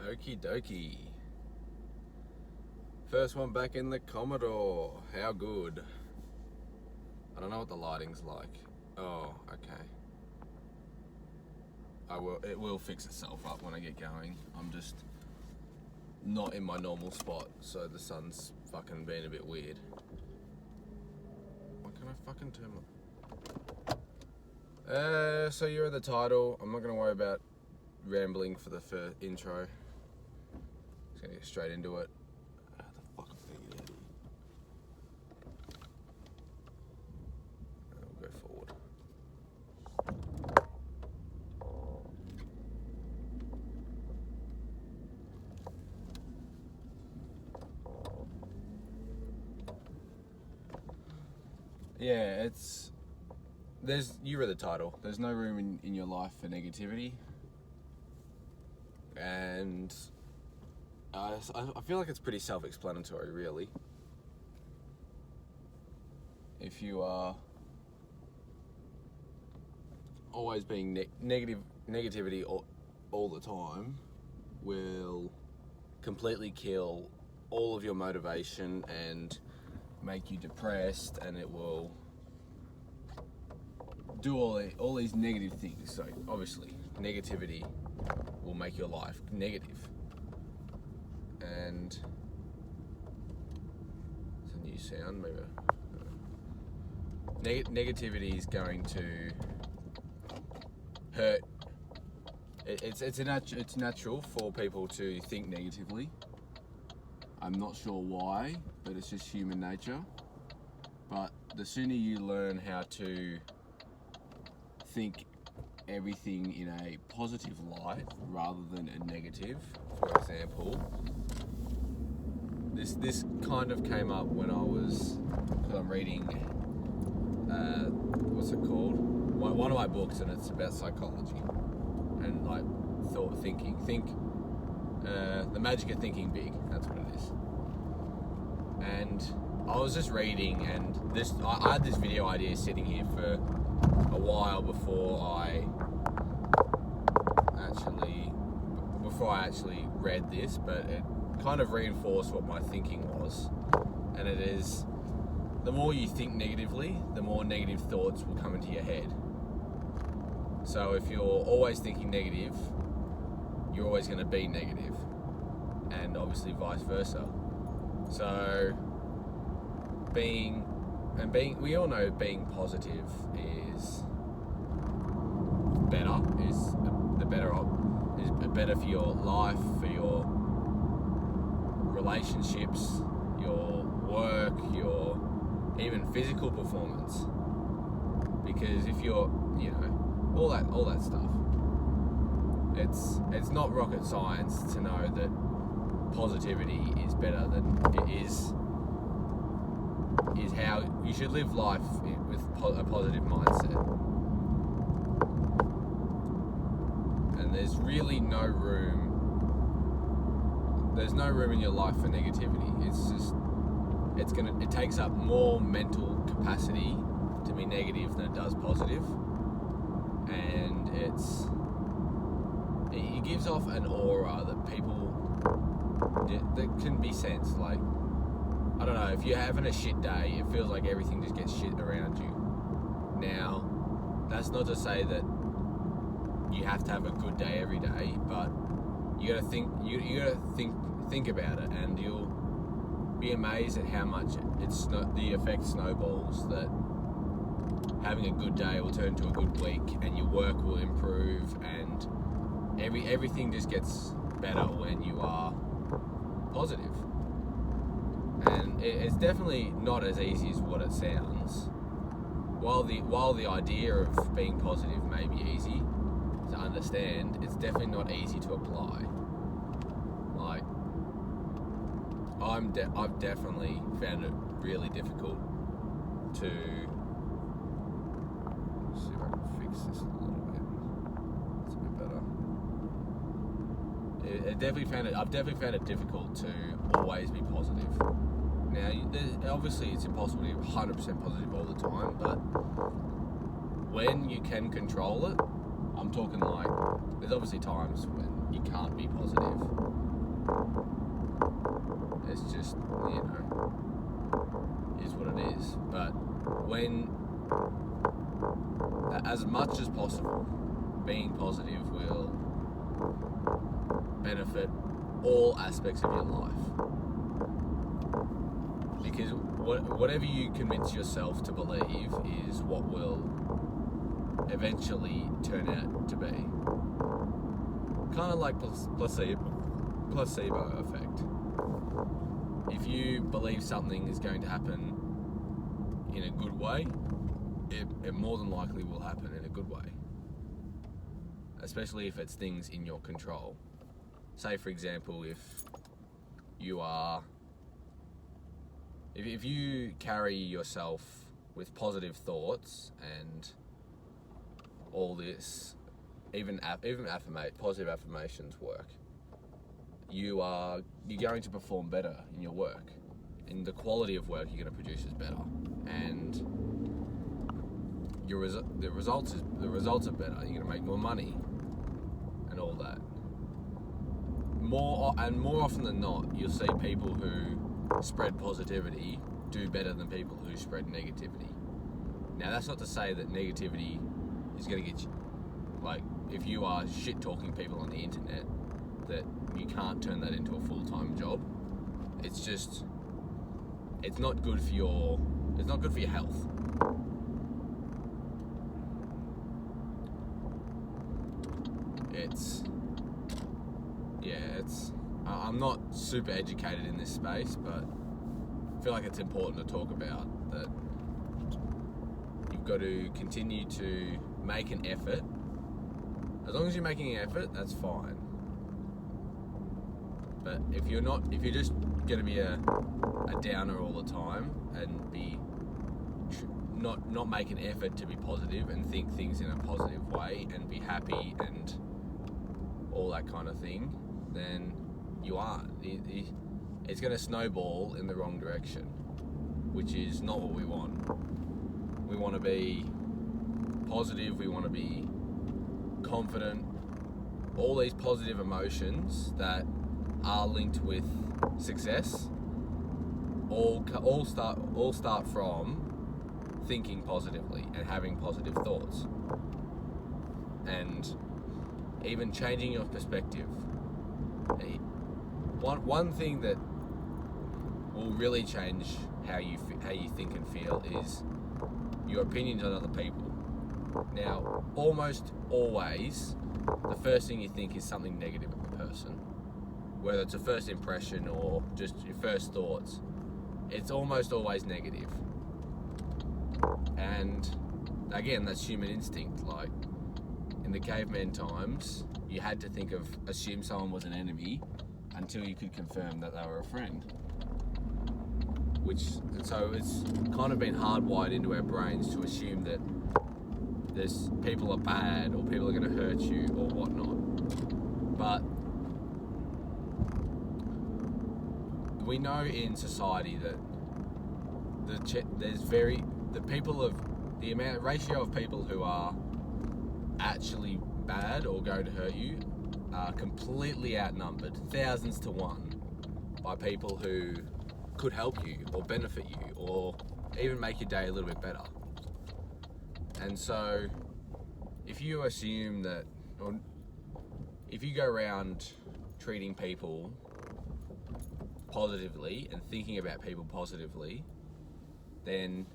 Okie dokie. First one back in the Commodore. How good? I don't know what the lighting's like. Oh, okay. It will fix itself up when I get going. I'm just not in my normal spot, so the sun's fucking being a bit weird. Why can't I fucking turn my... So you're in the title. I'm not going to worry about rambling for the intro. Just going to get straight into it. How the fuck am I going to get out of here? We'll go forward. Yeah, you read the title. There's no room in your life for negativity. And I feel like it's pretty self-explanatory, really. If you are always being negativity all the time will completely kill all of your motivation and make you depressed, and it will do all these negative things. So obviously negativity will make your life negative, and it's a new sound maybe. Negativity is going to hurt. It's natural for people to think negatively. I'm not sure why, but it's just human nature. But the sooner you learn how to think everything in a positive light rather than a negative, for example, this kind of came up when because I'm reading, what's it called? One of my books, and it's about psychology and like thinking. The Magic of Thinking Big, that's what it is. And I was just reading, and I had this video idea sitting here for a while before I actually read this, but it kind of reinforced what my thinking was. And it is, the more you think negatively, the more negative thoughts will come into your head. So if you're always thinking negative, you're always going to be negative, and obviously vice versa. So we all know being positive is better for your life, for your relationships, your work, your even physical performance. Because if you're, all that stuff, it's not rocket science to know that positivity is better than it is how you should live life with a positive mindset. And there's really no room in your life for negativity. It takes up more mental capacity to be negative than it does positive. And it gives off an aura that that can be sensed. Like, I don't know, if you're having a shit day, it feels like everything just gets shit around you. Now, that's not to say that you have to have a good day every day, but you gotta think about it, and you'll be amazed at how much the effect snowballs, that having a good day will turn into a good week, and your work will improve, and everything just gets better when you are positive. And it's definitely not as easy as what it sounds. While the idea of being positive may be easy to understand, it's definitely not easy to apply. Like, I've definitely found it really difficult to see if I can fix this a little bit. It's a bit better. I've definitely found it difficult to always be positive. Now, obviously it's impossible to be 100% positive all the time, but when you can control it, I'm talking like, there's obviously times when you can't be positive, It's just, is what it is. But when, as much as possible, being positive will benefit all aspects of your life. Because whatever you convince yourself to believe is what will eventually turn out to be. Kind of like placebo effect. If you believe something is going to happen in a good way, it more than likely will happen in a good way. Especially if it's things in your control. Say, for example, if you carry yourself with positive thoughts and all this, even positive affirmations work, you're going to perform better in your work, and the quality of work you're going to produce is better, and the results are better. You're going to make more money and all that. More often than not, you'll see people who spread positivity do better than people who spread negativity. Now, that's not to say that negativity is going to get you, like, if you are shit talking people on the internet, that you can't turn that into a full-time job. It's just, it's not good for your health. I'm not super educated in this space, but I feel like it's important to talk about that. You've got to continue to make an effort. As long as you're making an effort, that's fine. But if you're just going to be a downer all the time and be not make an effort to be positive and think things in a positive way and be happy and all that kind of thing, then you aren't. It's going to snowball in the wrong direction, which is not what we want. We want to be positive, we want to be confident, all these positive emotions that are linked with success all start from thinking positively and having positive thoughts, and even changing your perspective. One thing that will really change how you think and feel is your opinions on other people. Now, almost always, the first thing you think is something negative of a person, whether it's a first impression or just your first thoughts. It's almost always negative. And again, that's human instinct. Like in the caveman times, you had to assume someone was an enemy until you could confirm that they were a friend. So it's kind of been hardwired into our brains to assume that people are bad or people are going to hurt you or whatnot. But we know in society that the ratio of people who are actually bad or going to hurt you are completely outnumbered, thousands to one, by people who could help you or benefit you or even make your day a little bit better. And so if you assume that, or if you go around treating people positively and thinking about people positively, then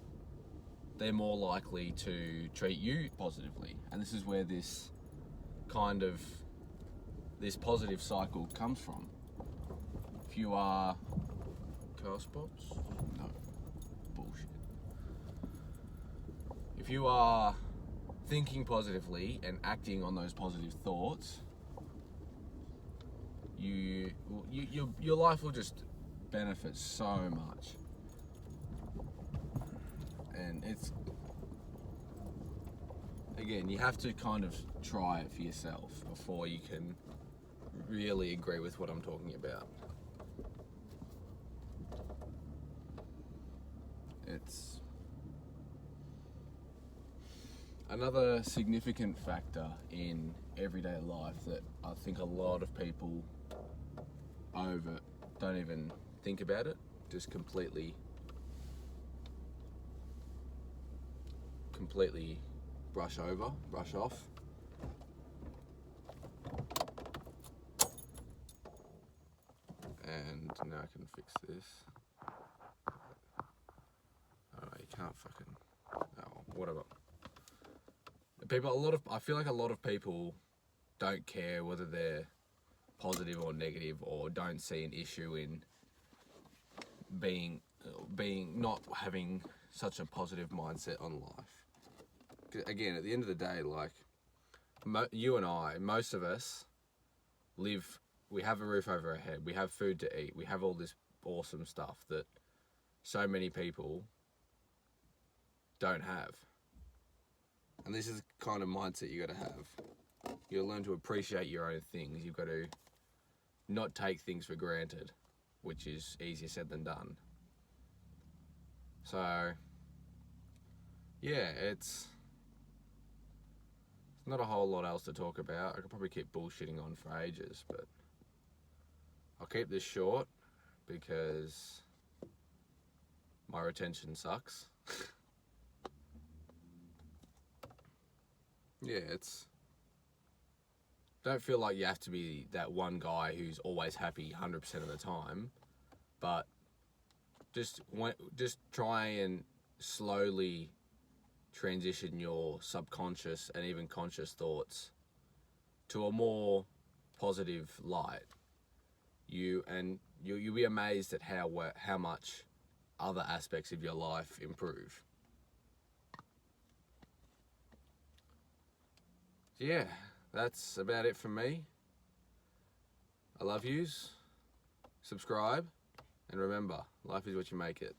they're more likely to treat you positively. And this is where this positive cycle comes from. If you are car spots? No. Bullshit. If you are thinking positively and acting on those positive thoughts, your life will just benefit so much. And it's, again, you have to kind of try it for yourself before you can really agree with what I'm talking about. It's another significant factor in everyday life that I think a lot of people don't even think about it. Just completely brush off. And now I can fix this. Oh, you can't fucking. Oh, whatever. I feel like a lot of people don't care whether they're positive or negative, or don't see an issue in being not having such a positive mindset on life. Again, at the end of the day, like you and I, most of us live. We have a roof over our head. We have food to eat. We have all this awesome stuff that so many people don't have. And this is the kind of mindset you got to have. You got to learn to appreciate your own things. You've got to not take things for granted, which is easier said than done. So, yeah, it's not a whole lot else to talk about. I could probably keep bullshitting on for ages, but I'll keep this short because my retention sucks. Yeah, don't feel like you have to be that one guy who's always happy 100% of the time, but just try and slowly transition your subconscious and even conscious thoughts to a more positive light. You'll be amazed at how much other aspects of your life improve. So yeah, that's about it from me. I love yous. Subscribe, and remember, life is what you make it.